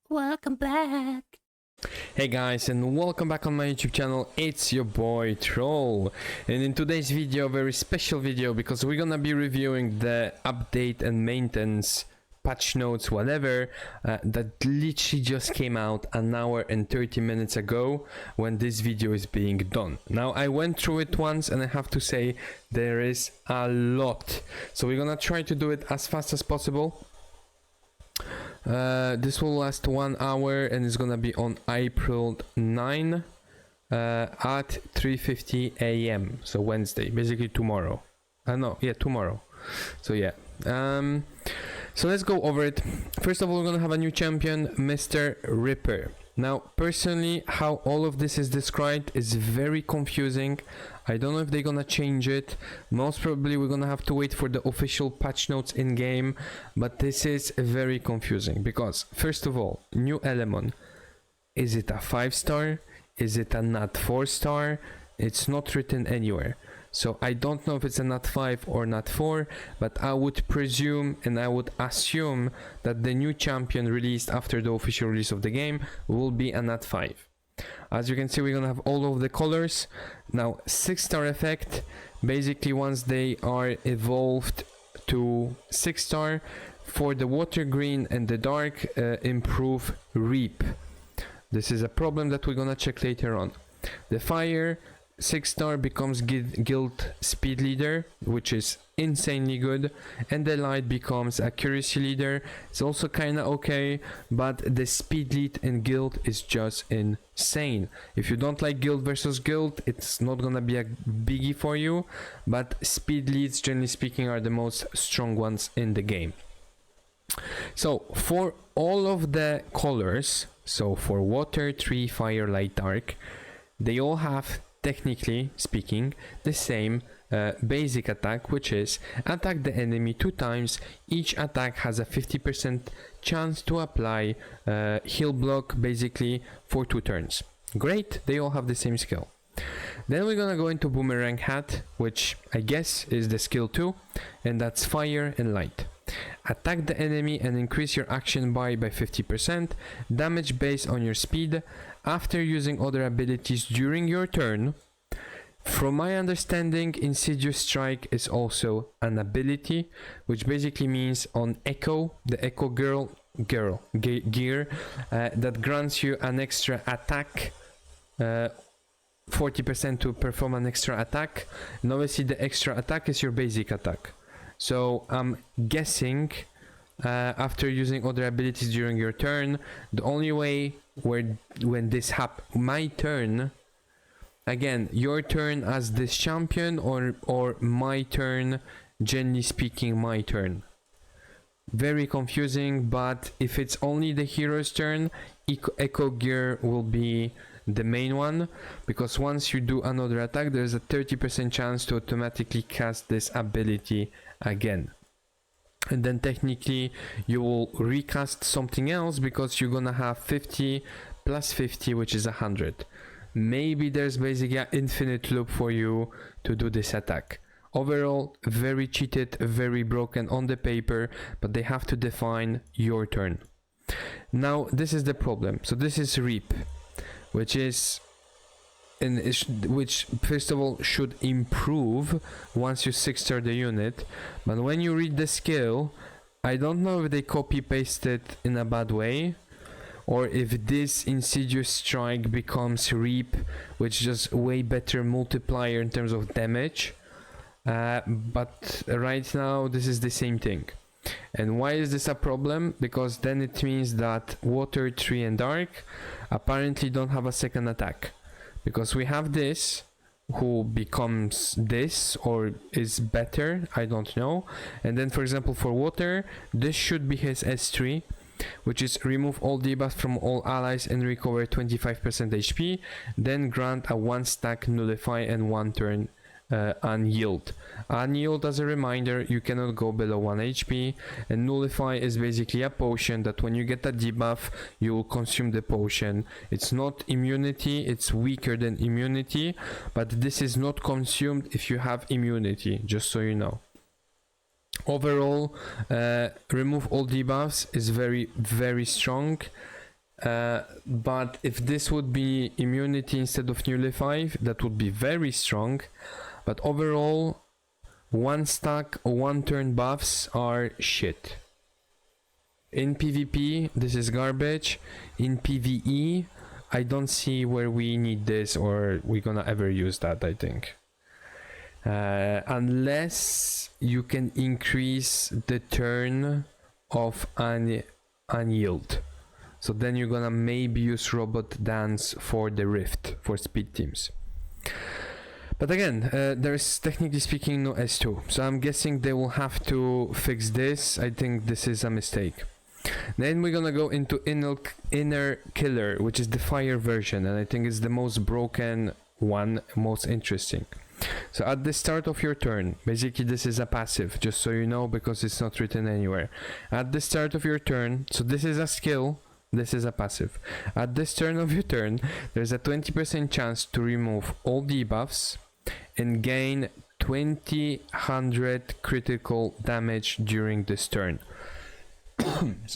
Welcome back. Hey guys, and welcome back on my YouTube channel. It's your boy Troll, and in today's video, very special video, because we're gonna be reviewing the update and maintenance patch notes, whatever, that literally just came out an hour and 30 minutes ago when this video is being done. Now I went through it once and I have to say there is a lot, so we're gonna try to do it as fast as possible. This will last 1 hour and it's gonna be on April 9 at 3:50 AM, so Wednesday, basically tomorrow. Tomorrow. So yeah, so let's go over it. First of all, we're gonna have a new champion, Mr. Ripper. Now personally, how all of this is described is very confusing. I don't know if they're gonna change it. Most probably we're gonna have to wait for the official patch notes in game, but this is very confusing because first of all, new element, is it a 5-star? Is it a not 4-star? It's not written anywhere, so I don't know if it's a not 5 or not 4, but I would presume and I would assume that the new champion released after the official release of the game will be a not 5. As you can see, we're gonna have all of the colors. Now 6-star effect, basically once they are evolved to 6-star, for the water green and the dark, improve reap. This is a problem that we're gonna check later on. The fire 6-star becomes guild speed leader, which is insanely good, and the light becomes accuracy leader. It's also kinda okay, but the speed lead in guild is just insane. If you don't like guild versus guild, it's not gonna be a biggie for you, but speed leads, generally speaking, are the most strong ones in the game. So for all of the colors, so for water, tree, fire, light, dark, they all have, technically speaking, the same basic attack, which is attack the enemy 2 times. Each attack has a 50% chance to apply heal block, basically for 2 turns. Great, they all have the same skill. Then we're gonna go into boomerang hat, which I guess is the skill 2, and that's fire and light. Attack the enemy and increase your action bar by 50%, damage based on your speed after using other abilities during your turn. From my understanding, Insidious Strike is also an ability, which basically means on Echo, the Echo gear, that grants you an extra attack, 40% to perform an extra attack, and obviously the extra attack is your basic attack. So I'm guessing after using other abilities during your turn, the only way when this happens, my turn, again, your turn as this champion, or my turn, generally speaking, my turn. Very confusing, but if it's only the hero's turn, Echo Gear will be the main one, because once you do another attack, there's a 30% chance to automatically cast this ability again. And then technically you will recast something else, because you're gonna have 50 plus 50, which is 100. Maybe there's basically an infinite loop for you to do this attack. Overall, very cheated, very broken on the paper, but they have to define your turn. Now this is the problem. So this is reap, which first of all should improve once you 6-star the unit, but when you read the skill, I don't know if they copy pasted in a bad way, or if this Insidious Strike becomes reap, which is just way better multiplier in terms of damage, but right now this is the same thing. And why is this a problem? Because then it means that water, tree and dark apparently don't have a second attack, because we have this who becomes this or is better, I don't know. And then for example for water, this should be his S3, which is remove all debuffs from all allies and recover 25% HP, then grant a 1-stack nullify and 1 turn unyield. Unyield, as a reminder, you cannot go below 1 HP, and nullify is basically a potion that when you get a debuff, you will consume the potion. It's not immunity, it's weaker than immunity, but this is not consumed if you have immunity, just so you know. Overall, remove all debuffs is very, very strong. But if this would be immunity instead of nullify, that would be very strong. But overall, one stack or one turn buffs are shit. In PvP, this is garbage. In PvE, I don't see where we need this or we're gonna ever use that, I think. Unless you can increase the turn of an yield. So then you're gonna maybe use Robot Dance for the Rift, for speed teams. But again, there's technically speaking no S2. So I'm guessing they will have to fix this. I think this is a mistake. Then we're gonna go into Inner Killer, which is the fire version, and I think it's the most broken one, most interesting. So at the start of your turn, basically this is a passive, just so you know, because it's not written anywhere. At the start of your turn, so this is a skill, this is a passive. At the start of your turn, there's a 20% chance to remove all debuffs and gain 2000 critical damage during this turn.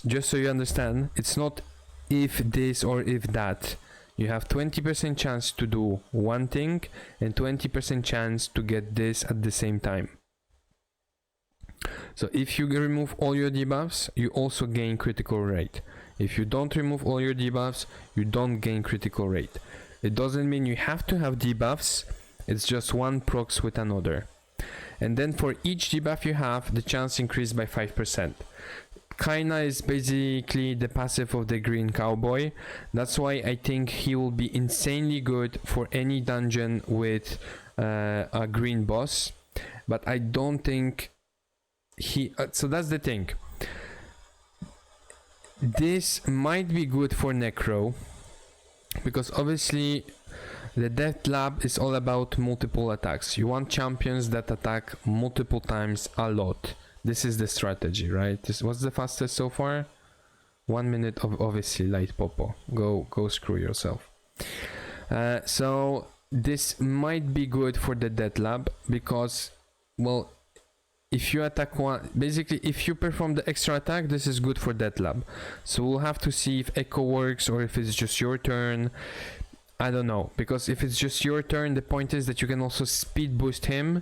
Just so you understand, it's not if this or if that. You have 20% chance to do one thing and 20% chance to get this at the same time. So if you remove all your debuffs, you also gain critical rate. If you don't remove all your debuffs, you don't gain critical rate. It doesn't mean you have to have debuffs, it's just one procs with another. And then for each debuff you have, the chance increased by 5%. Kaina is basically the passive of the green cowboy. That's why I think he will be insanely good for any dungeon with a green boss. But I don't think he... so that's the thing. This might be good for Necro, because obviously the Death Lab is all about multiple attacks. You want champions that attack multiple times a lot. This is the strategy, right? What's the fastest so far? 1 minute of obviously light popo. Go screw yourself. So this might be good for the Death Lab because, well, if you attack one, basically if you perform the extra attack, this is good for Death Lab. So we'll have to see if Echo works or if it's just your turn. I don't know, because if it's just your turn, the point is that you can also speed boost him,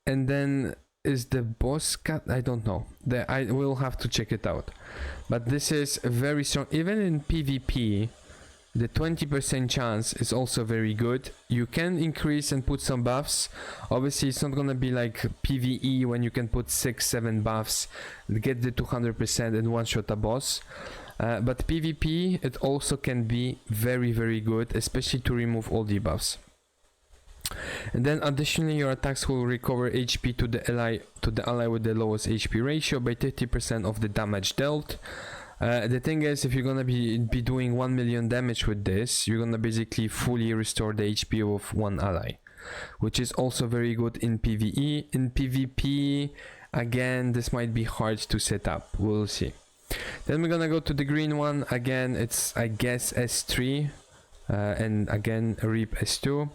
and then is the boss cut? I don't know. I will have to check it out. But this is very strong. Even in PvP, the 20% chance is also very good. You can increase and put some buffs. Obviously, it's not gonna be like PvE when you can put 6-7 buffs, get the 200% and one-shot a boss. But PvP, it also can be very, very good, especially to remove all debuffs. And then additionally, your attacks will recover HP to the ally with the lowest HP ratio by 50% of the damage dealt. The thing is, if you're gonna be doing 1 million damage with this, you're gonna basically fully restore the HP of one ally, which is also very good in PvE. In PvP, again, this might be hard to set up. We'll see. Then we're gonna go to the green one. Again, it's, I guess, S3, and again, Reap S2.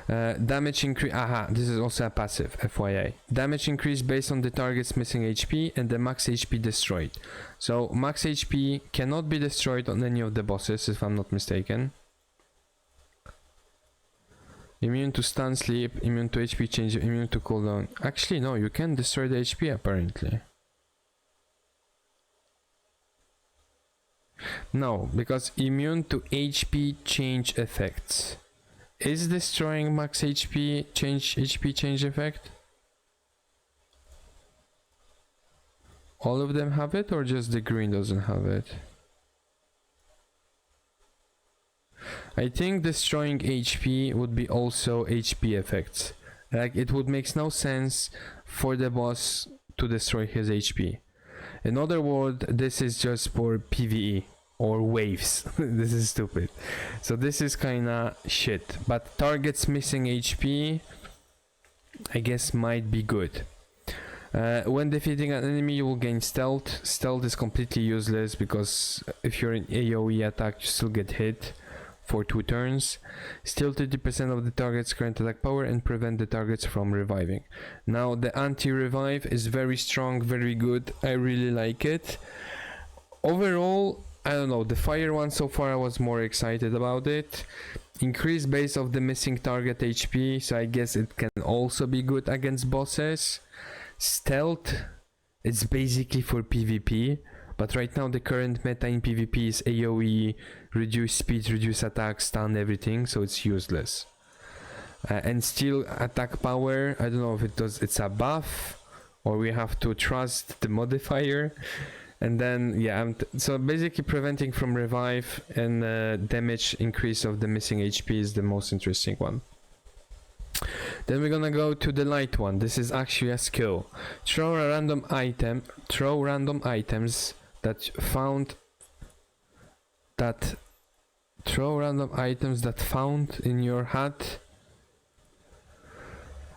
Damage increase, this is also a passive, FYI. Damage increase based on the target's missing HP and the max HP destroyed. So max HP cannot be destroyed on any of the bosses, if I'm not mistaken. Immune to stun, sleep, immune to HP change, immune to cooldown. Actually no, you can destroy the HP apparently. No, because immune to HP change effects. Is destroying max HP change effect? All of them have it, or just the green doesn't have it? I think destroying HP would be also HP effects. Like, it would make no sense for the boss to destroy his HP. In other words, this is just for PvE. Or waves. This is stupid. So this is kinda shit. But targets missing HP, I guess, might be good. When defeating an enemy, you will gain stealth. Stealth is completely useless because if you're in AoE attack, you still get hit. for 2 turns. Steal 30% of the target's current attack power and prevent the targets from reviving. Now the anti-revive is very strong, very good. I really like it. Overall, I don't know, the fire one so far I was more excited about it. Increase base of the missing target HP, so I guess it can also be good against bosses. Stealth, it's basically for PvP, but right now the current meta in PvP is AoE, reduce speed, reduce attack, stun, everything, so it's useless. And still attack power, I don't know if it's a buff or we have to trust the modifier. And then yeah, so basically preventing from revive and damage increase of the missing HP is the most interesting one. Then we're gonna go to the light one. This is actually a skill. Throw random items that found in your hat.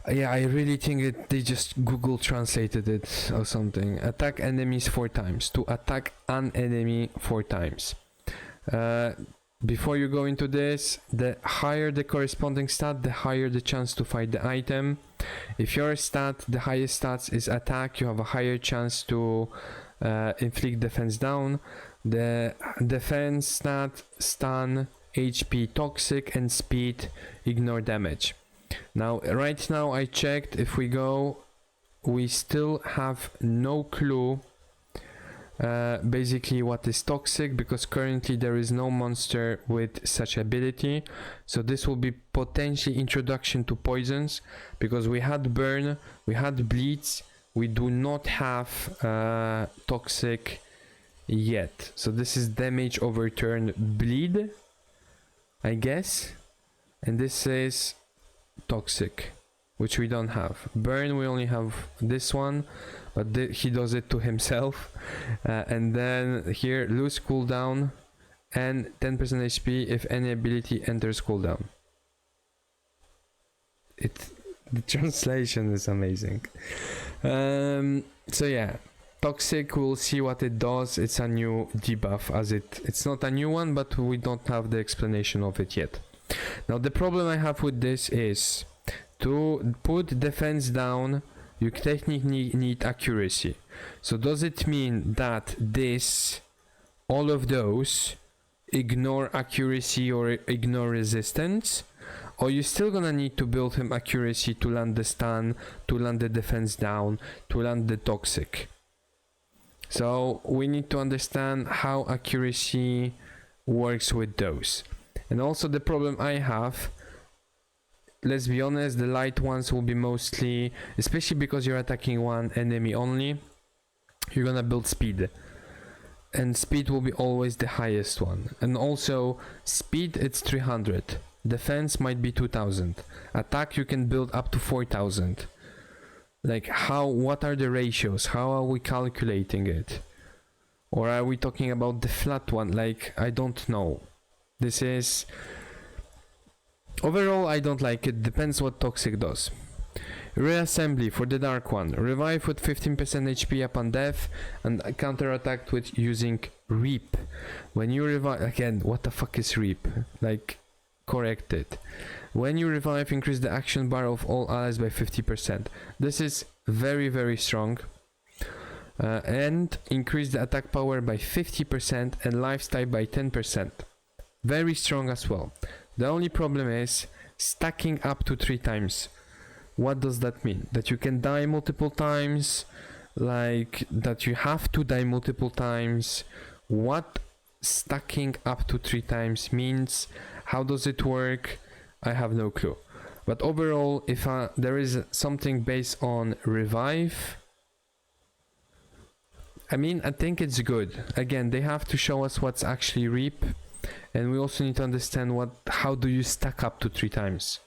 Yeah, I really think that they just Google translated it or something. Attack enemies 4 times. To attack an enemy 4 times. Before you go into this, the higher the corresponding stat, the higher the chance to fight the item. If your stat, the highest stats is attack, you have a higher chance to inflict defense down. The defense stat, stun, HP, toxic, and speed, ignore damage. Now, right now I checked, if we go, we still have no clue basically what is toxic, because currently there is no monster with such ability. So this will be potentially introduction to poisons, because we had burn, we had bleeds, we do not have toxic yet. So this is damage over turn bleed, I guess, and this is toxic, which we don't have. Burn, we only have this one, but he does it to himself. And then here, lose cooldown and 10% HP if any ability enters cooldown. The translation is amazing. So yeah, toxic, we'll see what it does. It's a new debuff, as it's not a new one, but we don't have the explanation of it yet. Now the problem I have with this is, to put defense down, you technically need accuracy. So does it mean that all of those, ignore accuracy or ignore resistance? Or you still gonna need to build him accuracy to land the stun, to land the defense down, to land the toxic? So we need to understand how accuracy works with those. And also the problem I have, let's be honest, the light ones will be mostly, especially because you're attacking one enemy only, you're gonna build speed. And speed will be always the highest one. And also, speed, it's 300. Defense might be 2000. Attack, you can build up to 4000. Like, what are the ratios? How are we calculating it? Or are we talking about the flat one? Like, I don't know. This is... Overall, I don't like it. Depends what toxic does. Reassembly for the dark one. Revive with 15% HP upon death and counterattack with using reap. When you revive... Again, what the fuck is reap? Like, correct it. When you revive, increase the action bar of all allies by 50%. This is very, very strong. And increase the attack power by 50% and lifestyle by 10%. Very strong as well. The only problem is stacking up to 3 times. What does that mean? That you can die multiple times? Like that you have to die multiple times? What stacking up to 3 times means? How does it work? I have no clue. But overall, if there is something based on revive, I mean, I think it's good. Again, they have to show us what's actually reap. And we also need to understand how do you stack up to 3 times?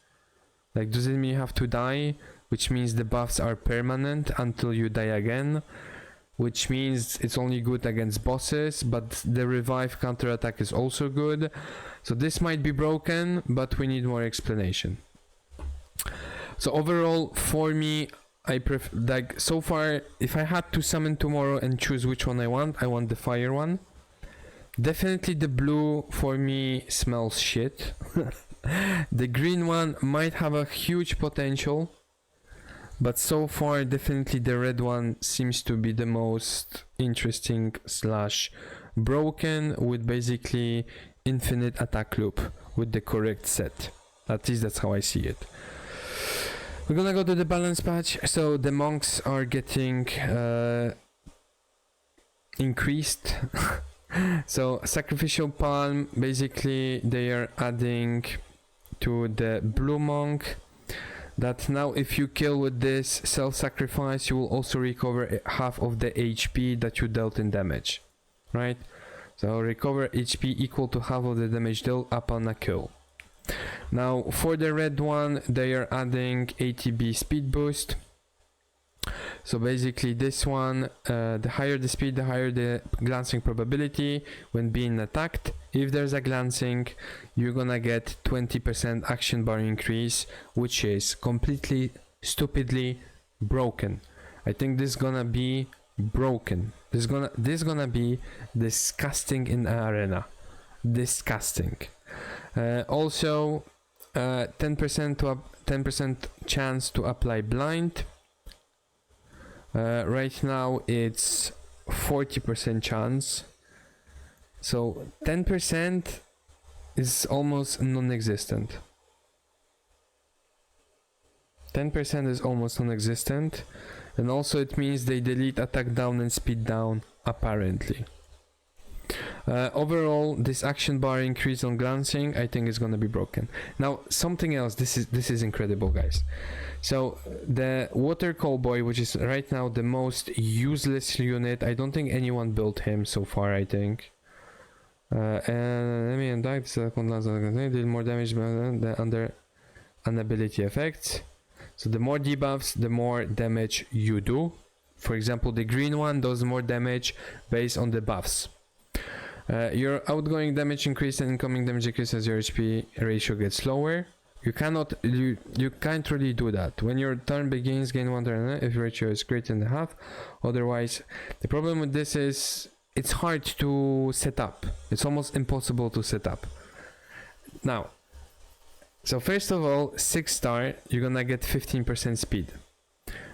Like, does it mean you have to die? Which means the buffs are permanent until you die again. Which means it's only good against bosses, but the revive counterattack is also good. So this might be broken, but we need more explanation. So overall, for me, I prefer, like, so far, if I had to summon tomorrow and choose which one I want the fire one. Definitely the blue for me smells shit. The green one might have a huge potential, but so far definitely the red one seems to be the most interesting slash broken, with basically infinite attack loop with the correct set. At least that's how I see it. We're gonna go to the balance patch. So the monks are getting increased. So sacrificial palm, basically they are adding to the blue monk that now if you kill with this self-sacrifice, you will also recover half of the HP that you dealt in damage, right? So recover HP equal to half of the damage dealt upon a kill. Now for the red one, they are adding ATB speed boost. So basically this one, the higher the speed, the higher the glancing probability when being attacked. If there's a glancing, you're gonna get 20% action bar increase, which is completely stupidly broken. I think this is gonna be broken. This is gonna be disgusting in the arena. Disgusting. Also 10% chance to apply blind. Right now it's 40% chance, so 10% is almost non-existent. 10% is almost non-existent, and also it means they delete attack down and speed down apparently. Overall, this action bar increase on glancing, I think is gonna be broken. Now something else, this is incredible, guys. So the water cowboy, which is right now the most useless unit, I don't think anyone built him so far, I think. And let me undive deal more damage under an ability effects. So the more debuffs, the more damage you do. For example, the green one does more damage based on the buffs. Your outgoing damage increase and incoming damage decrease as your HP ratio gets lower. You can't really do that. When your turn begins, gain 1 turn if your ratio is greater than half. Otherwise, the problem with this is it's hard to set up. It's almost impossible to set up. Now, so first of all, 6-star, you're gonna get 15% speed.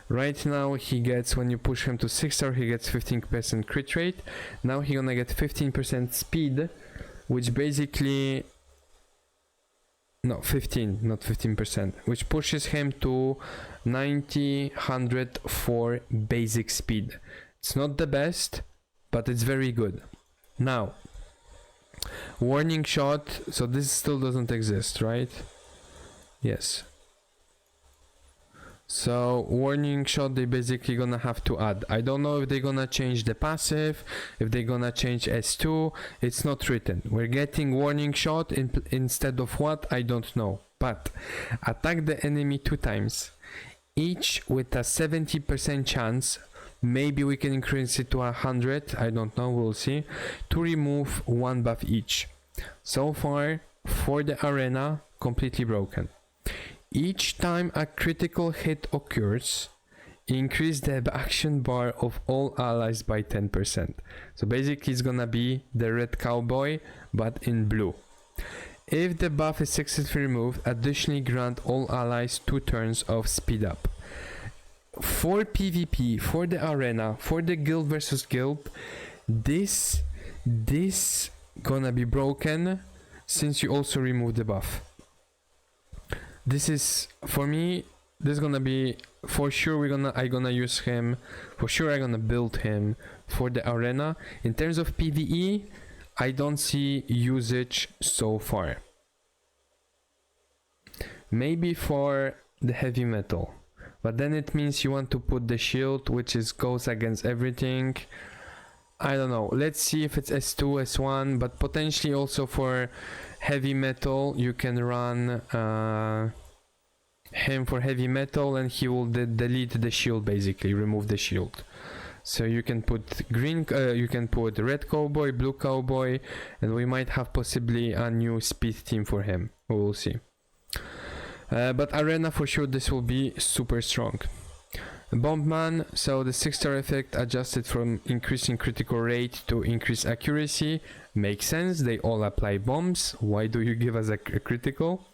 Right now he gets, when you push him to 6-star, he gets 15% crit rate. Now he's gonna get 15% speed, which basically, no, 15, not 15%, which pushes him to 104 basic speed. It's not the best, but it's very good. Now, warning shot, so this still doesn't exist, right? Yes. So warning shot, they basically gonna have to add. I don't know if they're gonna change the passive, if they're gonna change S2. It's not written. We're getting warning shot instead of what, I don't know. But attack the enemy 2 times, each with a 70% chance. Maybe we can increase it to 100, I don't know, we'll see, to remove 1 buff each. So far for the arena, completely broken. Each time a critical hit occurs, increase the action bar of all allies by 10%. So basically it's gonna be the red cowboy, but in blue. If the buff is successfully removed, additionally grant all allies 2 turns of speed up. For PvP, for the arena, for the guild versus guild, this gonna be broken since you also remove the buff. This is, for me, this is gonna be, for sure I gonna use him, for sure I'm gonna build him for the arena. In terms of PvE, I don't see usage so far. Maybe for the heavy metal, but then it means you want to put the shield, which goes against everything. I don't know, let's see if it's S2, S1, but potentially also for heavy metal you can run him for heavy metal and he will delete the shield, basically remove the shield. So you can put green, you can put red cowboy, blue cowboy, and we might have possibly a new speed team for him, we will see. But arena for sure this will be super strong. Bombman, so the 6-star effect adjusted from increasing critical rate to increase accuracy. Makes sense, they all apply bombs. Why do you give us a critical?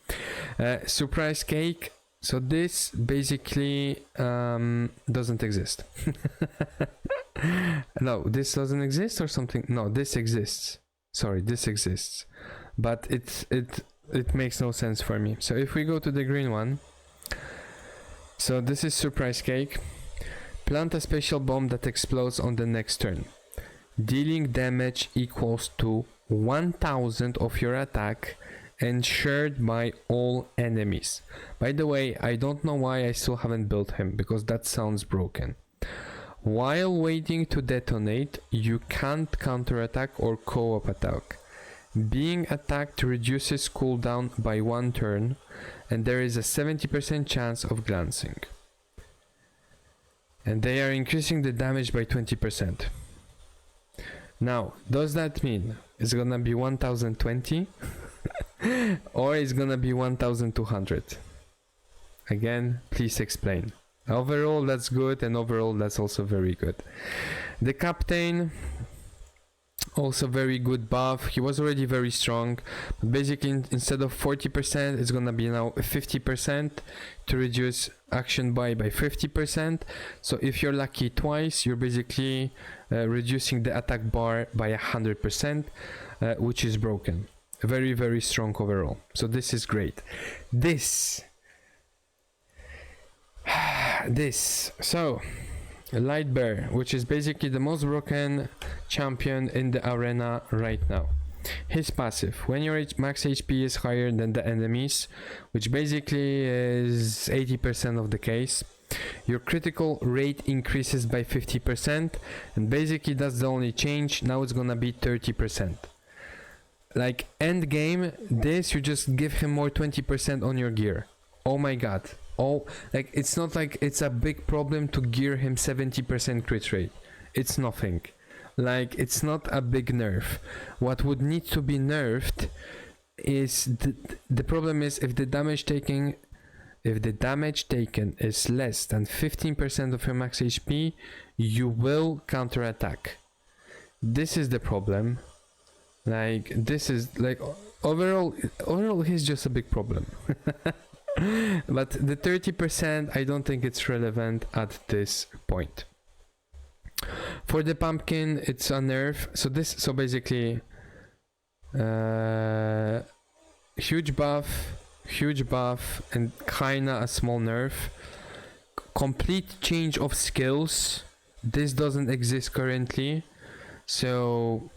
Surprise cake, so this basically doesn't exist. No, this doesn't exist or something? No, this exists. Sorry, this exists. But it makes no sense for me. So if we go to the green one, so this is surprise cake. Plant a special bomb that explodes on the next turn. Dealing damage equals to 1000 of your attack and shared by all enemies. By the way, I don't know why I still haven't built him, because that sounds broken. While waiting to detonate, you can't counterattack or co-op attack. Being attacked reduces cooldown by 1 turn, and there is a 70% chance of glancing. And they are increasing the damage by 20%. Now, does that mean it's gonna be 1020? Or it's gonna be 1200? Again, please explain. Overall, that's good, and overall, that's also very good. The captain, also very good buff. He was already very strong, but basically instead of 40%, it's gonna be now 50% to reduce action by 50%. So if you're lucky twice, you're basically reducing the attack bar by 100%, which is broken. Very, very strong overall. So this is great. This, so Light Bear, which is basically the most broken champion in the arena right now. His passive, when your max HP is higher than the enemies, which basically is 80% of the case, your critical rate increases by 50%, and basically that's the only change. Now it's gonna be 30%. Like end game, this you just give him more 20% on your gear. Oh my god. Oh, like it's not like it's a big problem to gear him 70% crit rate. It's nothing. Like it's not a big nerf. What would need to be nerfed is the problem is if the damage taken is less than 15% of your max HP, you will counterattack. This is the problem. Like this is like overall he's just a big problem. But the 30%, I don't think it's relevant at this point. For the pumpkin, it's a nerf. So basically huge buff and kinda a small nerf. Complete change of skills. This doesn't exist currently, so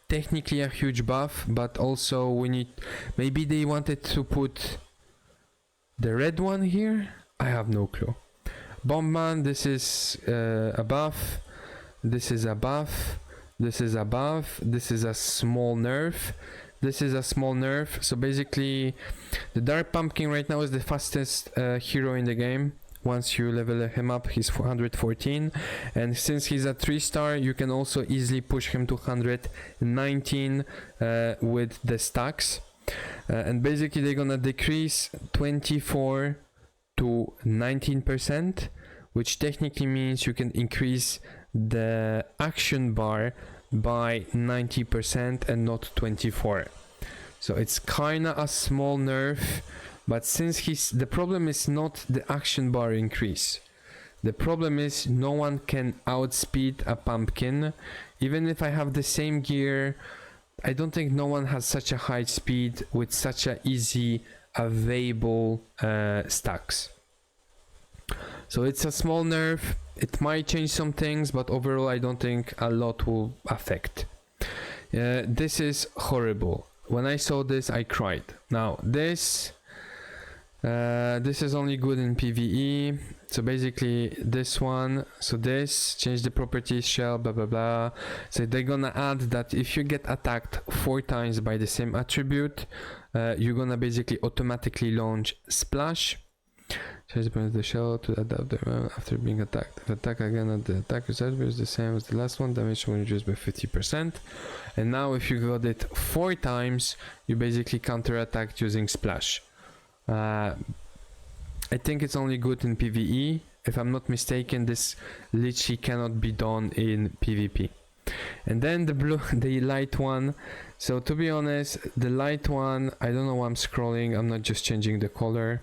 technically a huge buff, but also we need, maybe they wanted to put the red one here. I have no clue. Bombman, this is a buff, this is a buff, this is a buff, this is a small nerf, this is a small nerf. So basically the Dark Pumpkin right now is the fastest hero in the game. Once you level him up, he's 414, and since he's a 3-star, you can also easily push him to 119 with the stacks. And basically they're gonna decrease 24 to 19%, which technically means you can increase the action bar by 90% and not 24. So it's kinda a small nerf, but since the problem is not the action bar increase. The problem is no one can outspeed a pumpkin. Even if I have the same gear, I don't think no one has such a high speed with such a easy available stacks. So it's a small nerf. It might change some things, but overall I don't think a lot will affect. This is horrible. When I saw this, I cried. Now this is only good in PvE. So basically this one, so this, change the properties, shell, blah blah blah. So they're gonna add that if you get attacked 4 times by the same attribute, you're gonna basically automatically launch splash. Change the point of the shell to adapt the after being attacked. If attack again at the attacker's attribute is the same as the last one, damage will reduce by 50%. And now if you got it 4 times, you basically counter-attack using splash. I think it's only good in PvE. if I'm not mistaken, this literally cannot be done in PvP. And then the light one. So to be honest, the light one, I don't know why I'm scrolling. I'm not just changing the color.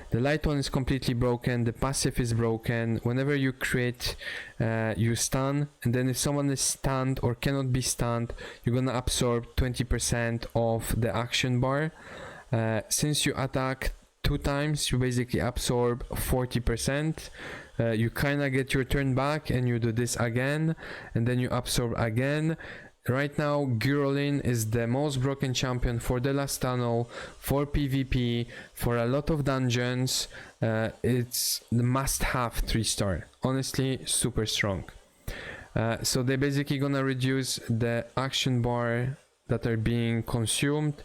The light one is completely broken. The passive is broken. Whenever you crit, you stun, and then if someone is stunned or cannot be stunned, you're gonna absorb 20% of the action bar. Since you attack 2 times, you basically absorb 40%. You kind of get your turn back and you do this again, and then you absorb again. Right now, Gurolin is the most broken champion for the last tunnel, for PvP, for a lot of dungeons. It's the must-have 3-star. Honestly, super strong. So they're basically gonna reduce the action bar that are being consumed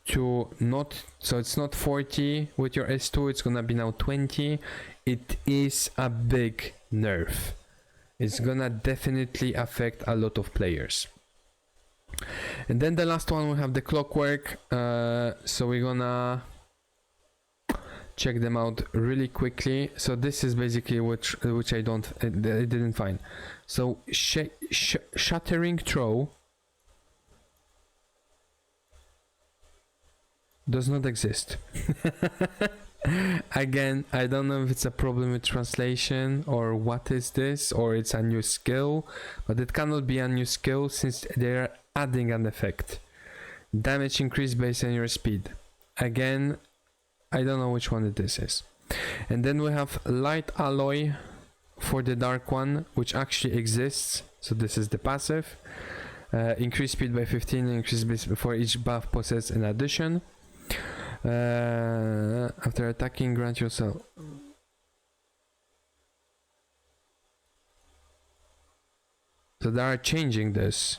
to not, so it's not 40 with your S2, it's gonna be now 20. It is a big nerf. It's gonna definitely affect a lot of players. And then the last one, we have the clockwork. So we're gonna check them out really quickly. So this is basically which I didn't find. So shattering throw does not exist. Again, I don't know if it's a problem with translation or what is this, or it's a new skill, but it cannot be a new skill since they're adding an effect. Damage increase based on your speed. Again, I don't know which one this is. And then we have light alloy for the dark one, which actually exists. So this is the passive. Increase speed by 15, increase speed for each buff possessed in addition. After attacking, grant yourself. So they are changing this.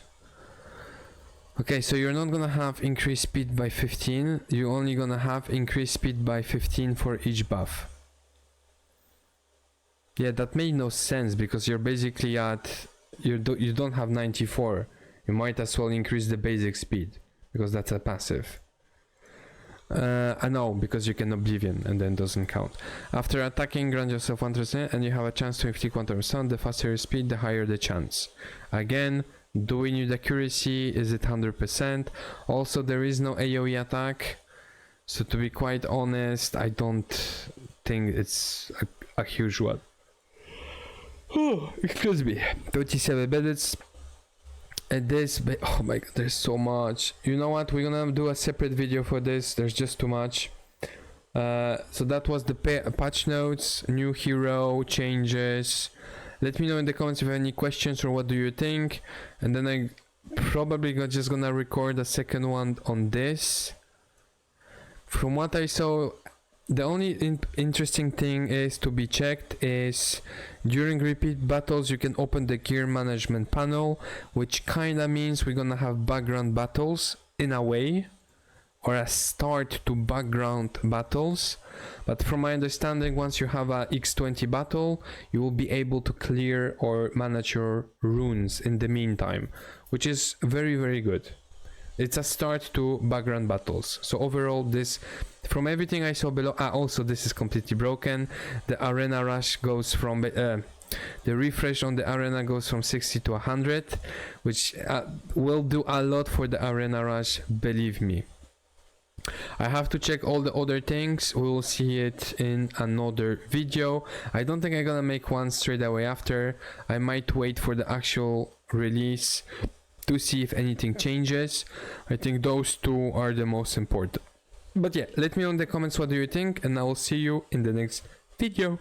Okay, so you're not gonna have increased speed by 15. You're only gonna have increased speed by 15 for each buff. Yeah, that made no sense because you're basically at you don't have 94. You might as well increase the basic speed because that's a passive. I know, because you can Oblivion and then doesn't count. After attacking, grant yourself 1% and you have a chance to inflict 1%. The faster your speed, the higher the chance. Again, do we need accuracy? Is it 100%? Also, there is no AoE attack. So to be quite honest, I don't think it's a huge one. Oh, excuse me. 37 minutes. And this, oh my god, there's so much. You know what, we're gonna do a separate video for this. There's just too much. So that was the patch notes, new hero changes. Let me know in the comments if you have any questions or what do you think, and then I probably just gonna record a second one on this. From what I saw, the only interesting thing is to be checked is during repeat battles you can open the gear management panel, which kinda means we're gonna have background battles in a way, or a start to background battles. But from my understanding, once you have a X20 battle, you will be able to clear or manage your runes in the meantime, which is very, very good. It's a start to background battles. So overall, this, from everything I saw below, also this is completely broken. The arena rush goes from the refresh on the arena goes from 60 to 100, which will do a lot for the arena rush, believe me. I have to check all the other things. We will see it in another video. I don't think I'm gonna make one straight away after. I might wait for the actual release to see if anything changes. I think those two are the most important. But yeah, let me know in the comments what do you think, and I will see you in the next video.